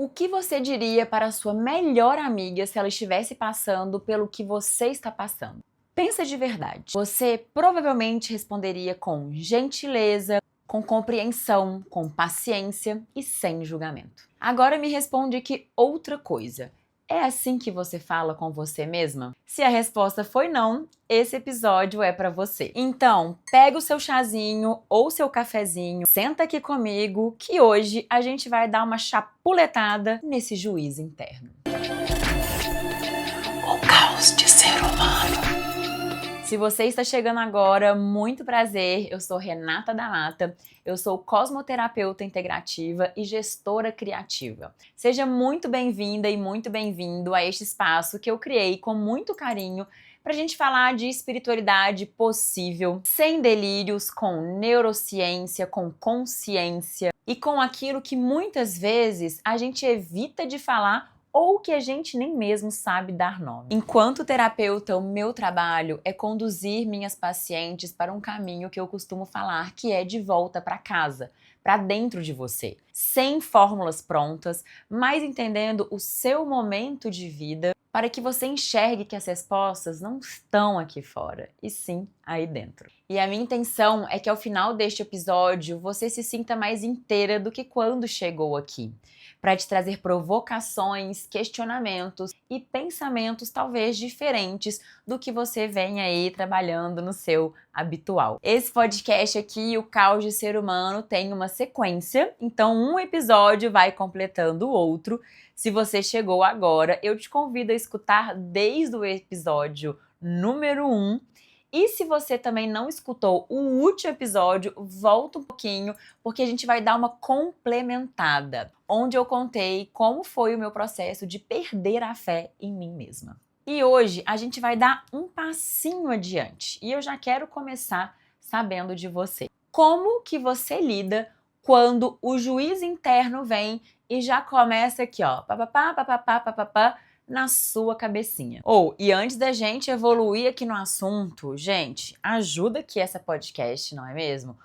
O que você diria para a sua melhor amiga se ela estivesse passando pelo que você está passando? Pensa de verdade. Você provavelmente responderia com gentileza, com compreensão, com paciência e sem julgamento. Agora me responde aqui outra coisa. É assim que você fala com você mesma? Se a resposta foi não, esse episódio é pra você. Então, pega o seu chazinho ou seu cafezinho, senta aqui comigo que hoje a gente vai dar uma chapuletada nesse juízo interno. O caos de ser humano. Se você está chegando agora, muito prazer, eu sou Renata da Mata, eu sou cosmoterapeuta integrativa e gestora criativa. Seja muito bem-vinda e muito bem-vindo a este espaço que eu criei com muito carinho para a gente falar de espiritualidade possível, sem delírios, com neurociência, com consciência e com aquilo que muitas vezes a gente evita de falar ou que a gente nem mesmo sabe dar nome. Enquanto terapeuta, o meu trabalho é conduzir minhas pacientes para um caminho que eu costumo falar que é de volta para casa, para dentro de você, sem fórmulas prontas, mas entendendo o seu momento de vida para que você enxergue que as respostas não estão aqui fora, e sim aí dentro. E a minha intenção é que ao final deste episódio você se sinta mais inteira do que quando chegou aqui, para te trazer provocações, questionamentos e pensamentos talvez diferentes do que você vem aí trabalhando no seu habitual. Esse podcast aqui, O Caos de Ser Humano, tem uma sequência, então um episódio vai completando o outro. Se você chegou agora, eu te convido a escutar desde o episódio número 1. E se você também não escutou o último episódio, volta um pouquinho, porque a gente vai dar uma complementada, onde eu contei como foi o meu processo de perder a fé em mim mesma. E hoje a gente vai dar um passinho adiante, e eu já quero começar sabendo de você. Como que você lida quando o juiz interno vem e já começa aqui, ó, papapá, papapá, papapá, na sua cabecinha. E antes da gente evoluir aqui no assunto, gente, ajuda aqui essa podcast, não é mesmo?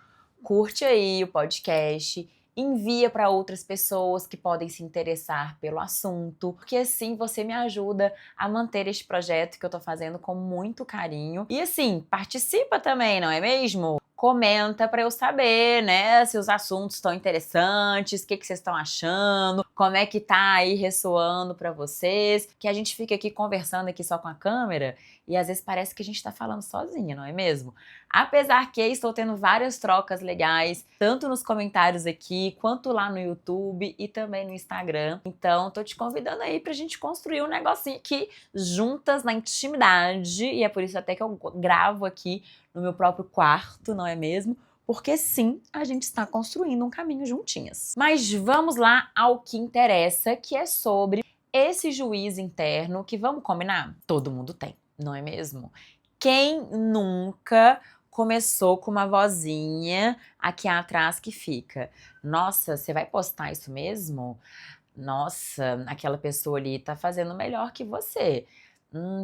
Curte aí o podcast, envia para outras pessoas que podem se interessar pelo assunto, porque assim você me ajuda a manter este projeto que eu tô fazendo com muito carinho. E assim, participa também, não é mesmo? Comenta para eu saber, né, se os assuntos estão interessantes, o que vocês estão achando, como é que tá aí ressoando para vocês, que a gente fica aqui conversando aqui só com a câmera e às vezes parece que a gente tá falando sozinha, não é mesmo? Apesar que estou tendo várias trocas legais, tanto nos comentários aqui, quanto lá no YouTube e também no Instagram. Então, tô te convidando aí pra gente construir um negocinho aqui juntas na intimidade, e é por isso até que eu gravo aqui no meu próprio quarto, não é mesmo? Porque sim, a gente está construindo um caminho juntinhas. Mas vamos lá ao que interessa, que é sobre esse juiz interno que, vamos combinar, todo mundo tem, não é mesmo? Quem nunca começou com uma vozinha aqui atrás que fica: nossa, você vai postar isso mesmo? Nossa, aquela pessoa ali tá fazendo melhor que você.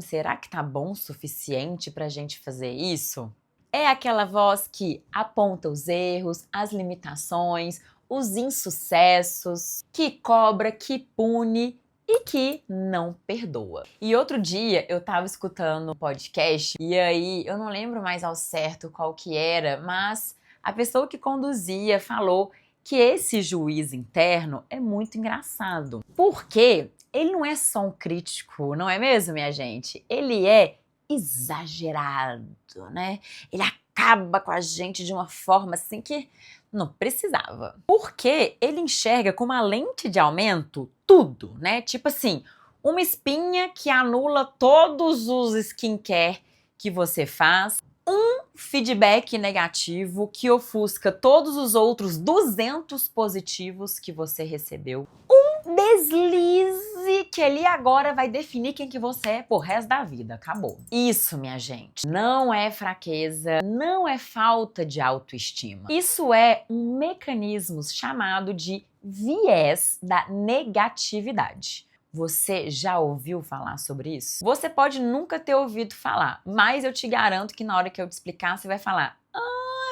Será que tá bom o suficiente pra gente fazer isso? É aquela voz que aponta os erros, as limitações, os insucessos, que cobra, que pune e que não perdoa. E outro dia eu tava escutando um podcast e aí eu não lembro mais ao certo qual que era, mas a pessoa que conduzia falou que esse juiz interno é muito engraçado. Porque ele não é só um crítico, não é mesmo, minha gente? Ele é exagerado, né? Ele acaba com a gente de uma forma assim que não precisava. Porque ele enxerga com uma lente de aumento tudo, né? Tipo assim, uma espinha que anula todos os skincare que você faz, um feedback negativo que ofusca todos os outros 200 positivos que você recebeu, um deslize que ele agora vai definir quem que você é pro resto da vida. Acabou. Isso, minha gente, não é fraqueza, não é falta de autoestima. Isso é um mecanismo chamado de viés da negatividade. Você já ouviu falar sobre isso? Você pode nunca ter ouvido falar, mas eu te garanto que na hora que eu te explicar, você vai falar: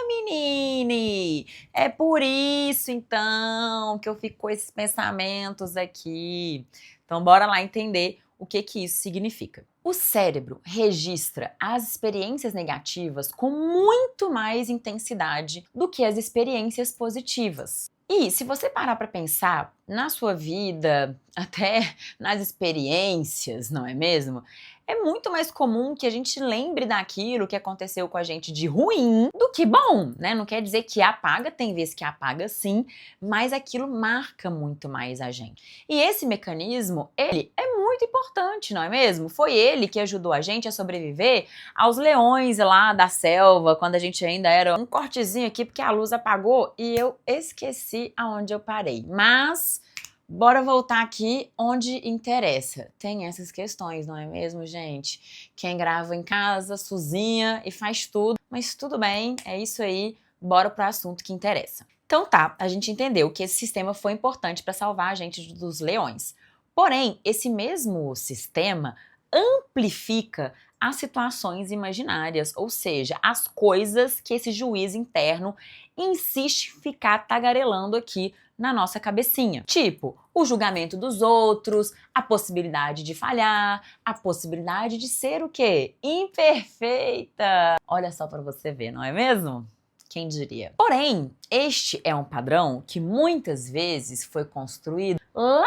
menine! É por isso, então, que eu fico com esses pensamentos aqui. Então, bora lá entender o que isso significa. O cérebro registra as experiências negativas com muito mais intensidade do que as experiências positivas. E se você parar para pensar na sua vida, até nas experiências, não é mesmo? É muito mais comum que a gente lembre daquilo que aconteceu com a gente de ruim do que bom, né? Não quer dizer que apaga, tem vezes que apaga sim, mas aquilo marca muito mais a gente. E esse mecanismo, ele é muito importante, não é mesmo? Foi ele que ajudou a gente a sobreviver aos leões lá da selva, quando a gente ainda era um cortezinho aqui, porque a luz apagou e eu esqueci aonde eu parei. Mas bora voltar aqui onde interessa. Tem essas questões, não é mesmo, gente? Quem grava em casa, sozinha e faz tudo, mas tudo bem, é isso aí, bora pro assunto que interessa. Então tá, a gente entendeu que esse sistema foi importante para salvar a gente dos leões. Porém, esse mesmo sistema amplifica as situações imaginárias, ou seja, as coisas que esse juiz interno insiste em ficar tagarelando aqui na nossa cabecinha. Tipo, o julgamento dos outros, a possibilidade de falhar, a possibilidade de ser o quê? Imperfeita! Olha só para você ver, não é mesmo? Quem diria? Porém, este é um padrão que muitas vezes foi construído lá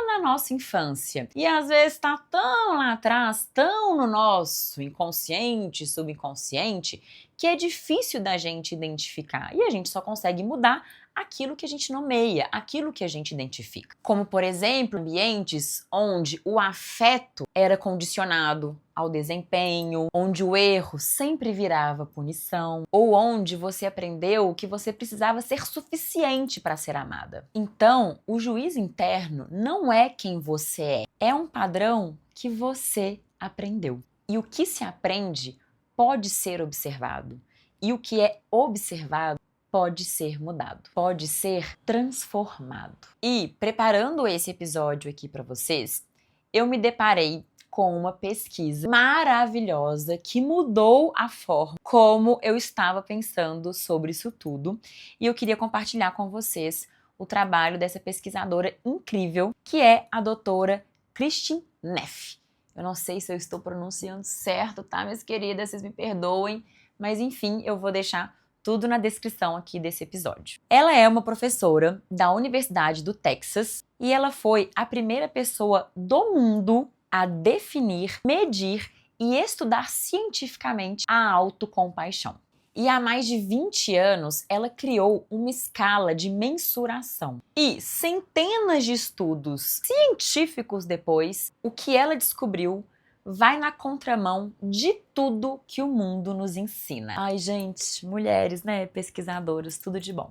na nossa infância. E às vezes está tão lá atrás, tão no nosso inconsciente, subconsciente, que é difícil da gente identificar. E a gente só consegue mudar aquilo que a gente nomeia, aquilo que a gente identifica. Como, por exemplo, ambientes onde o afeto era condicionado ao desempenho, onde o erro sempre virava punição, ou onde você aprendeu que você precisava ser suficiente para ser amada. Então, o juiz interno não é quem você é um padrão que você aprendeu. E o que se aprende pode ser observado, e o que é observado pode ser mudado, pode ser transformado. E preparando esse episódio aqui para vocês, eu me deparei com uma pesquisa maravilhosa que mudou a forma como eu estava pensando sobre isso tudo. E eu queria compartilhar com vocês o trabalho dessa pesquisadora incrível, que é a doutora Kristin Neff. Eu não sei se eu estou pronunciando certo, tá, minhas queridas? Vocês me perdoem, mas enfim, eu vou deixar tudo na descrição aqui desse episódio. Ela é uma professora da Universidade do Texas e ela foi a primeira pessoa do mundo a definir, medir e estudar cientificamente a autocompaixão. E há mais de 20 anos, ela criou uma escala de mensuração. E centenas de estudos científicos depois, o que ela descobriu vai na contramão de tudo que o mundo nos ensina. Ai, gente, mulheres, né, pesquisadoras, tudo de bom.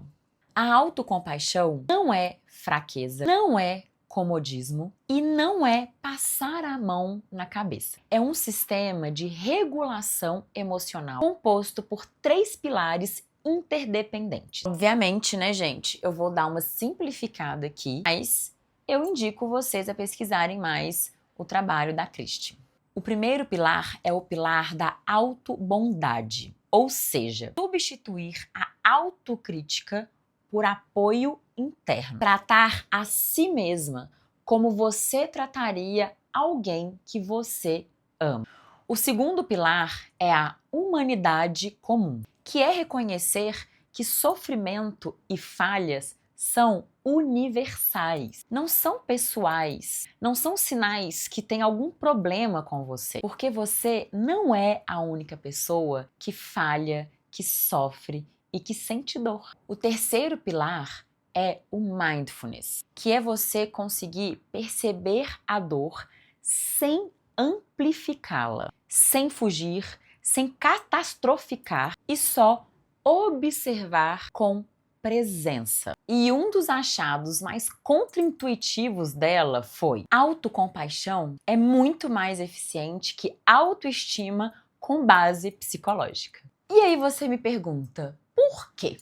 A autocompaixão não é fraqueza, não é comodismo e não é passar a mão na cabeça. É um sistema de regulação emocional composto por 3 pilares interdependentes. Obviamente, né, gente, eu vou dar uma simplificada aqui, mas eu indico vocês a pesquisarem mais o trabalho da Kristin. O primeiro pilar é o pilar da autobondade, ou seja, substituir a autocrítica por apoio interno. Tratar a si mesma como você trataria alguém que você ama. O segundo pilar é a humanidade comum, que é reconhecer que sofrimento e falhas são universais, não são pessoais, não são sinais que tem algum problema com você, porque você não é a única pessoa que falha, que sofre e que sente dor. O terceiro pilar é o mindfulness, que é você conseguir perceber a dor sem amplificá-la, sem fugir, sem catastroficar e só observar com presença. E um dos achados mais contraintuitivos dela foi: autocompaixão é muito mais eficiente que autoestima com base psicológica. E aí você me pergunta, por quê?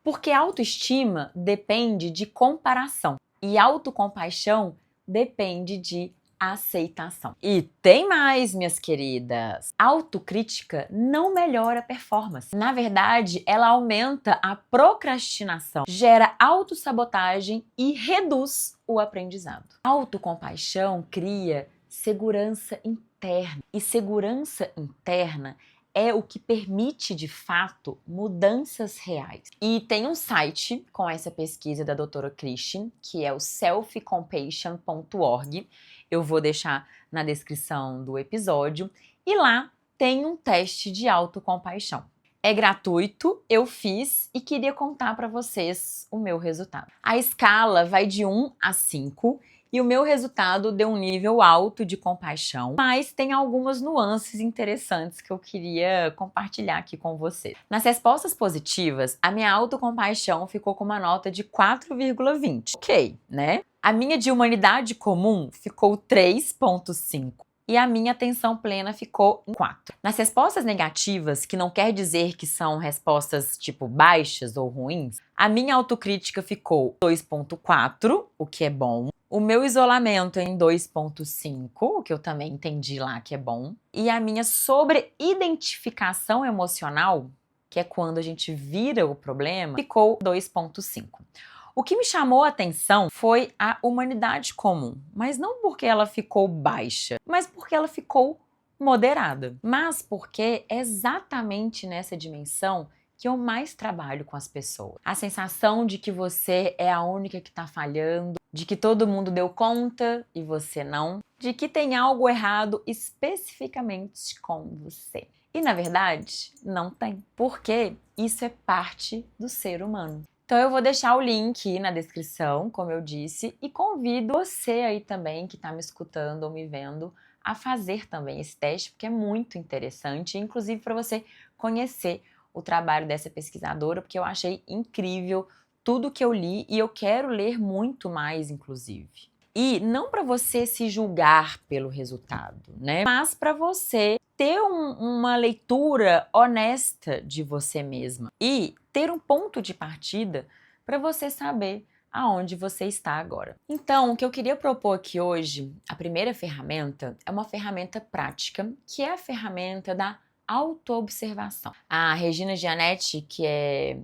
Porque autoestima depende de comparação e autocompaixão depende de aceitação. E tem mais, minhas queridas. Autocrítica não melhora a performance. Na verdade, ela aumenta a procrastinação, gera autossabotagem e reduz o aprendizado. Autocompaixão cria segurança interna. E segurança interna é o que permite, de fato, mudanças reais. E tem um site com essa pesquisa da doutora Christian, que é o selfcompassion.org. Eu vou deixar na descrição do episódio. E lá tem um teste de autocompaixão. É gratuito, eu fiz e queria contar para vocês o meu resultado. A escala vai de 1 a 5 e o meu resultado deu um nível alto de compaixão, mas tem algumas nuances interessantes que eu queria compartilhar aqui com vocês. Nas respostas positivas, a minha autocompaixão ficou com uma nota de 4,20. Ok, né? A minha de humanidade comum ficou 3,5. E a minha atenção plena ficou em 4. Nas respostas negativas, que não quer dizer que são respostas tipo baixas ou ruins, a minha autocrítica ficou 2,4, o que é bom. O meu isolamento em 2,5, o que eu também entendi lá que é bom. E a minha sobreidentificação emocional, que é quando a gente vira o problema, ficou 2,5. O que me chamou a atenção foi a humanidade comum, mas não porque ela ficou baixa, mas porque ela ficou moderada. Mas porque é exatamente nessa dimensão que eu mais trabalho com as pessoas. A sensação de que você é a única que está falhando, de que todo mundo deu conta e você não, de que tem algo errado especificamente com você. E na verdade, não tem, porque isso é parte do ser humano. Então eu vou deixar o link na descrição, como eu disse, e convido você aí também que está me escutando ou me vendo a fazer também esse teste, porque é muito interessante, inclusive para você conhecer o trabalho dessa pesquisadora, porque eu achei incrível tudo que eu li e eu quero ler muito mais, inclusive. E não para você se julgar pelo resultado, né? Mas para você ter uma leitura honesta de você mesma e ter um ponto de partida para você saber aonde você está agora. Então, o que eu queria propor aqui hoje, a primeira ferramenta, é uma ferramenta prática, que é a ferramenta da autoobservação. A Regina Gianetti, que é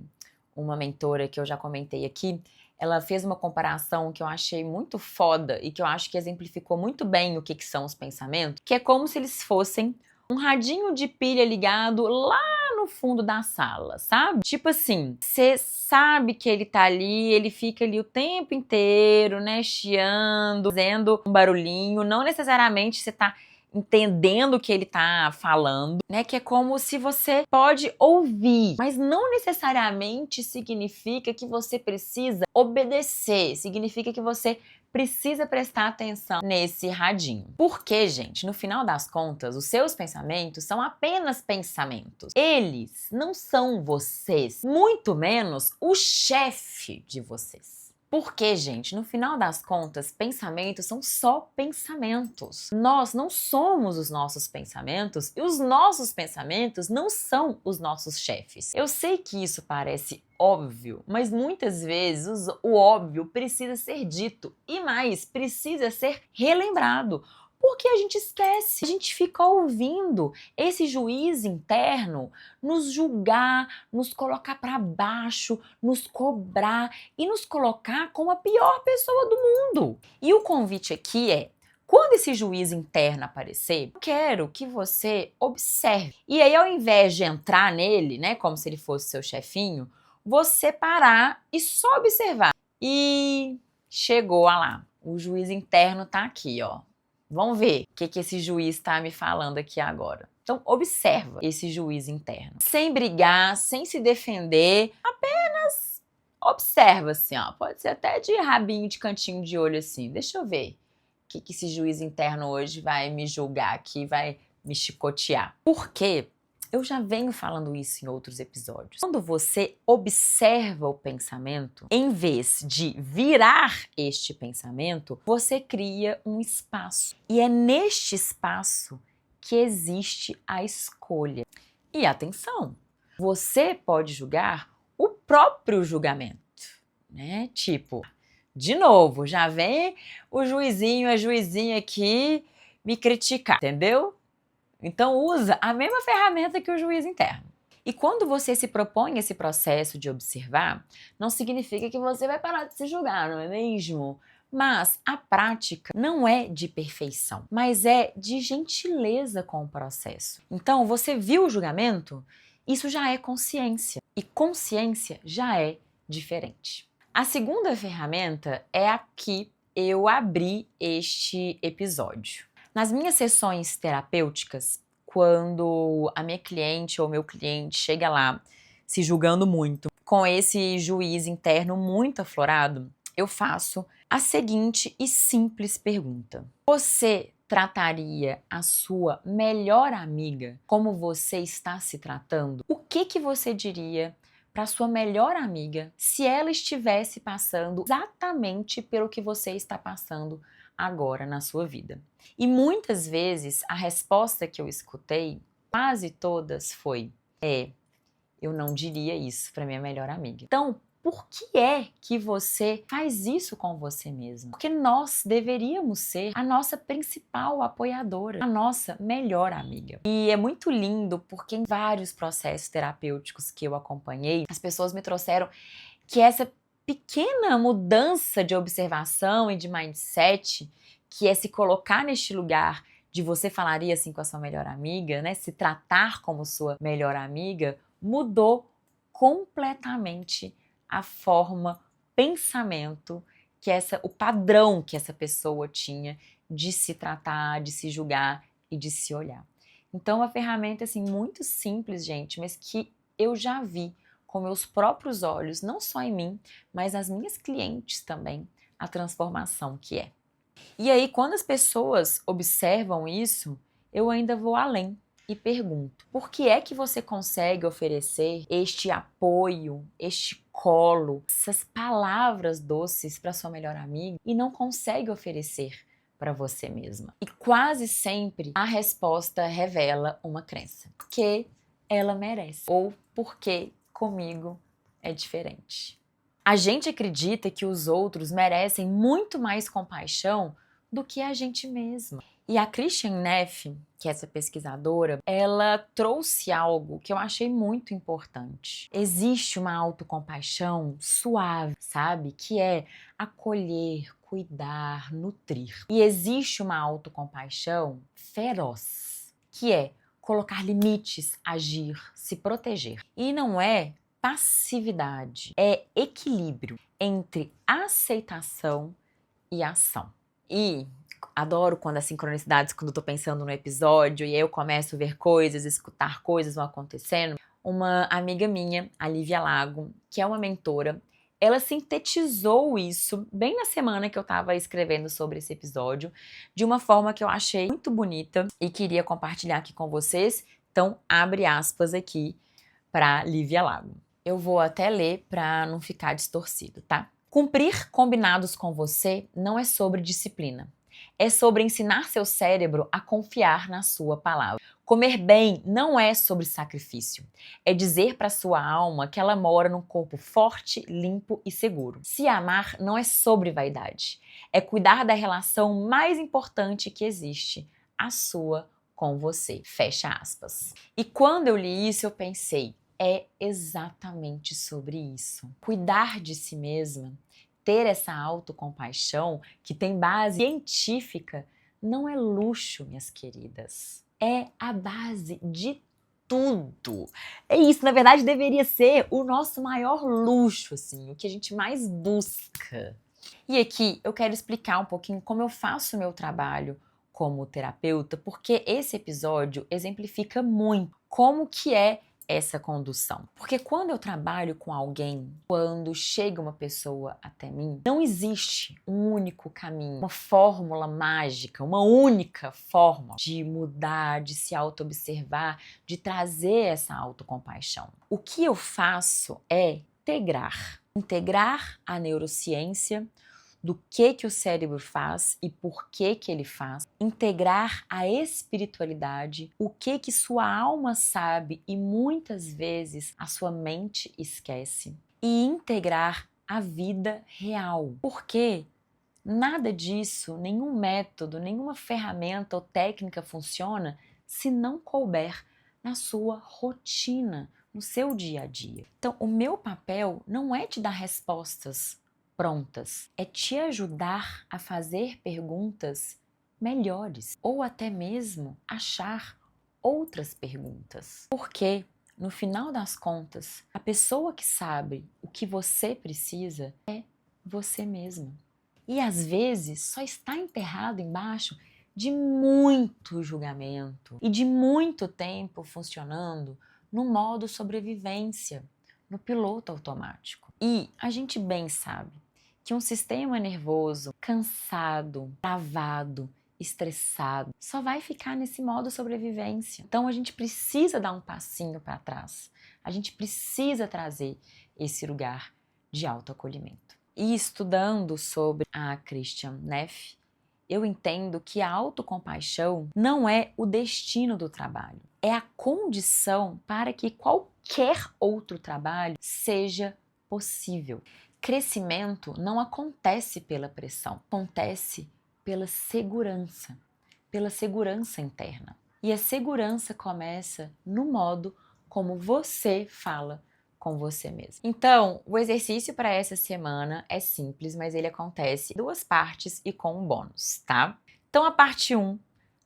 uma mentora que eu já comentei aqui, ela fez uma comparação que eu achei muito foda e que eu acho que exemplificou muito bem o que são os pensamentos, que é como se eles fossem um radinho de pilha ligado lá no fundo da sala, sabe? Tipo assim, você sabe que ele tá ali, ele fica ali o tempo inteiro, né, chiando, fazendo um barulhinho, não necessariamente você tá entendendo o que ele tá falando, né? Que é como se você pode ouvir, mas não necessariamente significa que você precisa obedecer, significa que você precisa prestar atenção nesse radinho. Porque, gente, no final das contas, os seus pensamentos são apenas pensamentos. Eles não são vocês, muito menos o chefe de vocês. Porque, gente, no final das contas, pensamentos são só pensamentos. Nós não somos os nossos pensamentos e os nossos pensamentos não são os nossos chefes. Eu sei que isso parece óbvio, mas muitas vezes o óbvio precisa ser dito e mais, precisa ser relembrado. Porque a gente esquece, a gente fica ouvindo esse juiz interno nos julgar, nos colocar para baixo, nos cobrar e nos colocar como a pior pessoa do mundo. E o convite aqui é, quando esse juiz interno aparecer, eu quero que você observe. E aí, ao invés de entrar nele, né, como se ele fosse seu chefinho, você parar e só observar. E chegou, olha lá, o juiz interno tá aqui, ó. Vamos ver o que esse juiz está me falando aqui agora. Então, observa esse juiz interno. Sem brigar, sem se defender, apenas observa assim, ó. Pode ser até de rabinho, de cantinho de olho assim. Deixa eu ver o que esse juiz interno hoje vai me julgar aqui, vai me chicotear. Por quê? Eu já venho falando isso em outros episódios. Quando você observa o pensamento, em vez de virar este pensamento, você cria um espaço. E é neste espaço que existe a escolha. E atenção, você pode julgar o próprio julgamento, né? Tipo, De novo, já vem o juizinho, a juizinha aqui me criticar, entendeu? Então usa a mesma ferramenta que o juiz interno. E quando você se propõe esse processo de observar, não significa que você vai parar de se julgar, não é mesmo? Mas a prática não é de perfeição, mas é de gentileza com o processo. Então, você viu o julgamento? Isso já é consciência. E consciência já é diferente. A segunda ferramenta é a que eu abri este episódio. Nas minhas sessões terapêuticas, quando a minha cliente ou meu cliente chega lá se julgando muito, com esse juiz interno muito aflorado, eu faço a seguinte e simples pergunta: você trataria a sua melhor amiga como você está se tratando? O que você diria para sua melhor amiga se ela estivesse passando exatamente pelo que você está passando agora na sua vida? E muitas vezes a resposta que eu escutei, quase todas, foi: eu não diria isso para minha melhor amiga. Então, por que é que você faz isso com você mesmo? Porque nós deveríamos ser a nossa principal apoiadora, a nossa melhor amiga. E é muito lindo porque em vários processos terapêuticos que eu acompanhei, as pessoas me trouxeram que essa pequena mudança de observação e de mindset, que é se colocar neste lugar de você falaria assim com a sua melhor amiga, né? Se tratar como sua melhor amiga, mudou completamente a forma, pensamento o padrão que essa pessoa tinha de se tratar, de se julgar e de se olhar. Então, uma ferramenta assim muito simples, gente, mas que eu já vi com meus próprios olhos, não só em mim, mas nas minhas clientes também, a transformação que é. E aí, quando as pessoas observam isso, eu ainda vou além e pergunto: por que é que você consegue oferecer este apoio, este colo, essas palavras doces para sua melhor amiga e não consegue oferecer para você mesma? E quase sempre a resposta revela uma crença: porque ela merece, ou porque comigo é diferente. A gente acredita que os outros merecem muito mais compaixão do que a gente mesma. E a Kristin Neff, que é essa pesquisadora, ela trouxe algo que eu achei muito importante. Existe uma autocompaixão suave, sabe? Que é acolher, cuidar, nutrir. E existe uma autocompaixão feroz, que é colocar limites, agir, se proteger. E não é passividade, é equilíbrio entre aceitação e ação. E adoro quando as sincronicidades, quando eu tô pensando no episódio e aí eu começo a ver coisas, escutar coisas vão acontecendo. Uma amiga minha, a Lívia Lago, que é uma mentora, ela sintetizou isso bem na semana que eu tava escrevendo sobre esse episódio, de uma forma que eu achei muito bonita e queria compartilhar aqui com vocês. Então, abre aspas aqui para Lívia Lago. Eu vou até ler para não ficar distorcido, tá? Cumprir combinados com você não é sobre disciplina. É sobre ensinar seu cérebro a confiar na sua palavra. Comer bem não é sobre sacrifício. É dizer para sua alma que ela mora num corpo forte, limpo e seguro. Se amar não é sobre vaidade. É cuidar da relação mais importante que existe, a sua com você. Fecha aspas. E quando eu li isso, eu pensei: é exatamente sobre isso. Cuidar de si mesma, ter essa autocompaixão que tem base científica, não é luxo, minhas queridas. É a base de tudo. É isso, na verdade, deveria ser o nosso maior luxo, assim, o que a gente mais busca. E aqui eu quero explicar um pouquinho como eu faço o meu trabalho como terapeuta, porque esse episódio exemplifica muito como que é essa condução. Porque quando eu trabalho com alguém, quando chega uma pessoa até mim, não existe um único caminho, uma fórmula mágica, uma única forma de mudar, de se auto-observar, de trazer essa autocompaixão. O que eu faço é integrar a neurociência do que o cérebro faz e por que ele faz, integrar a espiritualidade, o que sua alma sabe e muitas vezes a sua mente esquece, e integrar a vida real. Porque nada disso, nenhum método, nenhuma ferramenta ou técnica funciona se não couber na sua rotina, no seu dia a dia. Então, o meu papel não é te dar respostas prontas, é te ajudar a fazer perguntas melhores ou até mesmo achar outras perguntas. Porque, no final das contas, a pessoa que sabe o que você precisa é você mesma. E às vezes só está enterrado embaixo de muito julgamento e de muito tempo funcionando no modo sobrevivência, no piloto automático. E a gente bem sabe que um sistema nervoso cansado, travado, estressado, só vai ficar nesse modo sobrevivência. Então a gente precisa dar um passinho para trás. A gente precisa trazer esse lugar de autoacolhimento. E estudando sobre a Kristin Neff, eu entendo que a autocompaixão não é o destino do trabalho, é a condição para que qualquer outro trabalho seja possível. Crescimento não acontece pela pressão, acontece pela segurança interna. E a segurança começa no modo como você fala com você mesmo. Então, o exercício para essa semana é simples, mas ele acontece em 2 partes e com um bônus, tá? Então, a parte 1,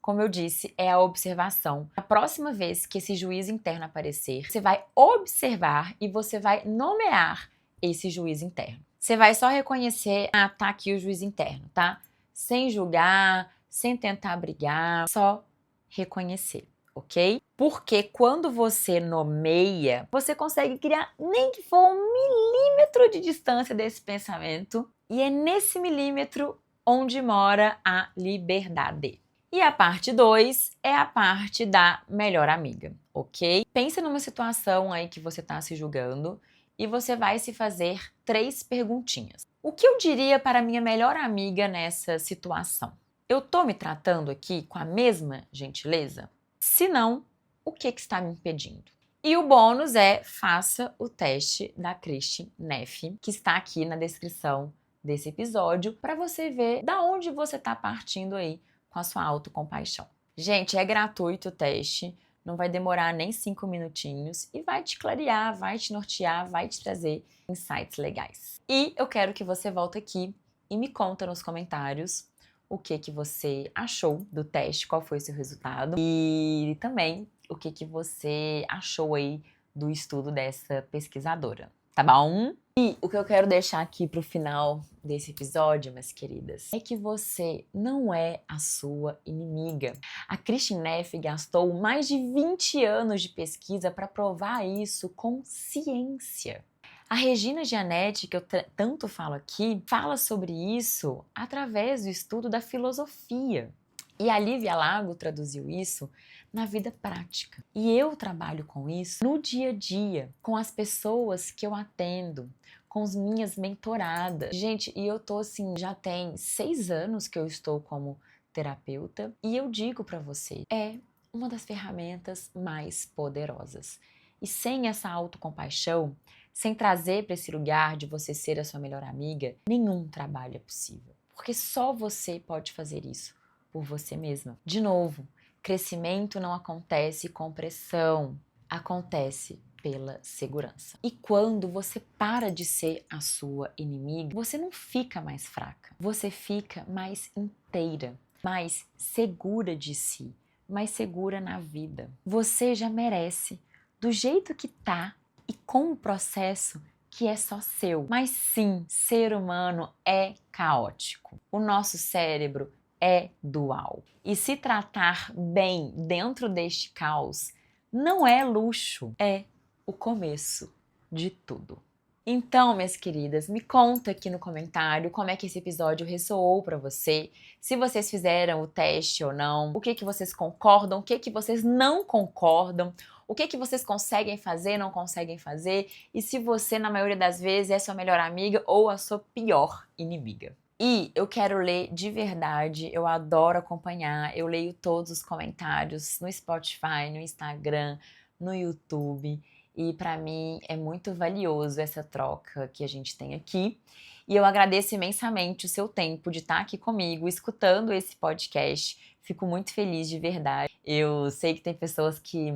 como eu disse, é a observação. A próxima vez que esse juízo interno aparecer, você vai observar e você vai nomear esse juízo interno. Você vai só reconhecer, tá aqui o juízo interno, tá? Sem julgar, sem tentar brigar, só reconhecer. Ok? Porque quando você nomeia, você consegue criar nem que for 1 milímetro de distância desse pensamento, e é nesse milímetro onde mora a liberdade. E a parte 2 é a parte da melhor amiga, ok? Pensa numa situação aí que você está se julgando e você vai se fazer 3 perguntinhas. O que eu diria para minha melhor amiga nessa situação? Eu tô me tratando aqui com a mesma gentileza? Se não, o que está me impedindo? E o bônus é faça o teste da Kristin Neff, que está aqui na descrição desse episódio, para você ver da onde você está partindo aí com a sua autocompaixão. Gente, é gratuito o teste, não vai demorar nem 5 minutinhos e vai te clarear, vai te nortear, vai te trazer insights legais. E eu quero que você volte aqui e me conta nos comentários o que você achou do teste, qual foi o seu resultado e também o que você achou aí do estudo dessa pesquisadora, tá bom? E o que eu quero deixar aqui pro final desse episódio, minhas queridas, é que você não é a sua inimiga. A Kristin Neff gastou mais de 20 anos de pesquisa para provar isso com ciência. A Regina Gianetti, que eu tanto falo aqui, fala sobre isso através do estudo da filosofia. E a Lívia Lago traduziu isso na vida prática. E eu trabalho com isso no dia a dia, com as pessoas que eu atendo, com as minhas mentoradas. Gente, e eu tô assim, já tem 6 anos que eu estou como terapeuta, e eu digo para você, é uma das ferramentas mais poderosas. E sem essa autocompaixão, sem trazer para esse lugar de você ser a sua melhor amiga, nenhum trabalho é possível. Porque só você pode fazer isso por você mesma. De novo, crescimento não acontece com pressão, acontece pela segurança. E quando você para de ser a sua inimiga, você não fica mais fraca, você fica mais inteira, mais segura de si, mais segura na vida. Você já merece, do jeito que tá, e com um processo que é só seu. Mas sim, ser humano é caótico. O nosso cérebro é dual. E se tratar bem dentro deste caos não é luxo, é o começo de tudo. Então, minhas queridas, me conta aqui no comentário como é que esse episódio ressoou para você, se vocês fizeram o teste ou não, o que vocês concordam, o que vocês não concordam, o que vocês conseguem fazer, não conseguem fazer, e se você, na maioria das vezes, é sua melhor amiga ou a sua pior inimiga. E eu quero ler de verdade, eu adoro acompanhar, eu leio todos os comentários no Spotify, no Instagram, no YouTube. e para mim é muito valioso essa troca que a gente tem aqui. E eu agradeço imensamente o seu tempo de estar aqui comigo, escutando esse podcast. Fico muito feliz de verdade. Eu sei que tem pessoas que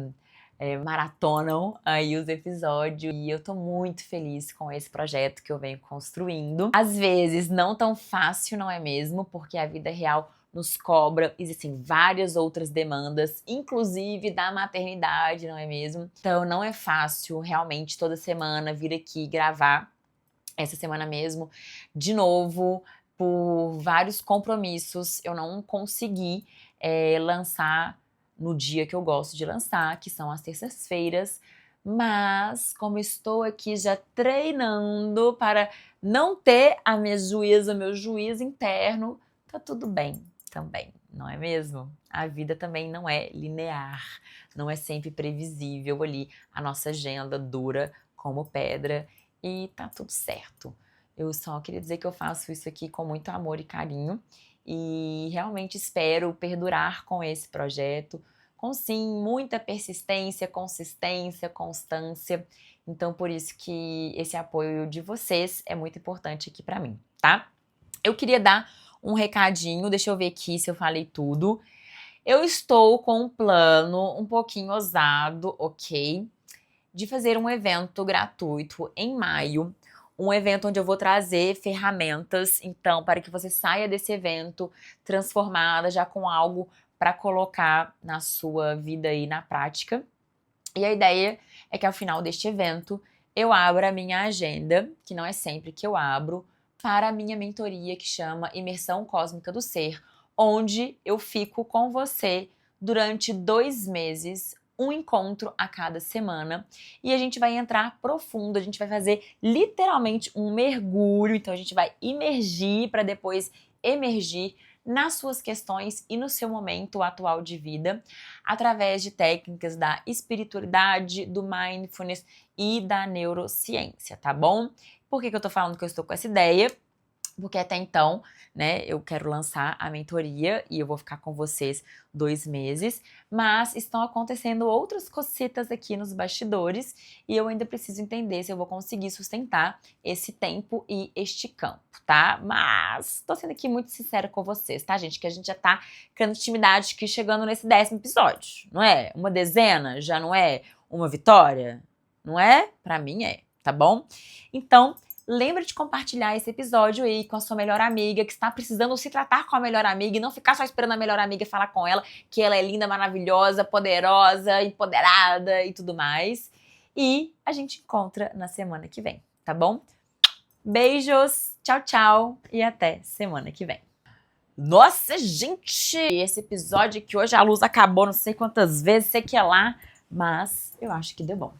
maratonam aí os episódios e eu tô muito feliz com esse projeto que eu venho construindo. Às vezes não tão fácil, não é mesmo? Porque a vida real nos cobra, existem várias outras demandas, inclusive da maternidade, não é mesmo? Então não é fácil realmente toda semana vir aqui gravar, essa semana mesmo, de novo, por vários compromissos, eu não consegui lançar no dia que eu gosto de lançar, que são as terças-feiras, mas como estou aqui já treinando para não ter a minha juíza, meu juízo interno, tá tudo bem também, não é mesmo? A vida também não é linear, não é sempre previsível ali, a nossa agenda dura como pedra e tá tudo certo. Eu só queria dizer que eu faço isso aqui com muito amor e carinho e realmente espero perdurar com esse projeto, com sim muita persistência, consistência, constância. Então por isso que esse apoio de vocês é muito importante aqui pra mim, tá? Eu queria dar um recadinho, deixa eu ver aqui se eu falei tudo. Eu estou com um plano um pouquinho ousado, ok? De fazer um evento gratuito em maio, um evento onde eu vou trazer ferramentas, então, para que você saia desse evento transformada, já com algo para colocar na sua vida e na prática. E a ideia é que ao final deste evento eu abra a minha agenda, que não é sempre que eu abro, para a minha mentoria que chama Imersão Cósmica do Ser, onde eu fico com você durante 2 meses, um encontro a cada semana, e a gente vai entrar profundo, a gente vai fazer literalmente um mergulho, então a gente vai imergir para depois emergir nas suas questões e no seu momento atual de vida, através de técnicas da espiritualidade, do mindfulness e da neurociência, tá bom? Por que eu tô falando que eu estou com essa ideia? Porque até então, né, eu quero lançar a mentoria e eu vou ficar com vocês 2 meses, mas estão acontecendo outras cositas aqui nos bastidores e eu ainda preciso entender se eu vou conseguir sustentar esse tempo e este campo, tá? Mas tô sendo aqui muito sincera com vocês, tá, gente? Que a gente já tá criando intimidade aqui chegando nesse 10º episódio, não é? Uma dezena já não é uma vitória? Não é? Pra mim é, tá bom? Então, lembra de compartilhar esse episódio aí com a sua melhor amiga que está precisando se tratar com a melhor amiga e não ficar só esperando a melhor amiga falar com ela que ela é linda, maravilhosa, poderosa, empoderada e tudo mais. E a gente encontra na semana que vem, tá bom? Beijos, tchau, tchau e até semana que vem. Nossa, gente! Esse episódio que hoje a luz acabou não sei quantas vezes, sei que é lá, mas eu acho que deu bom.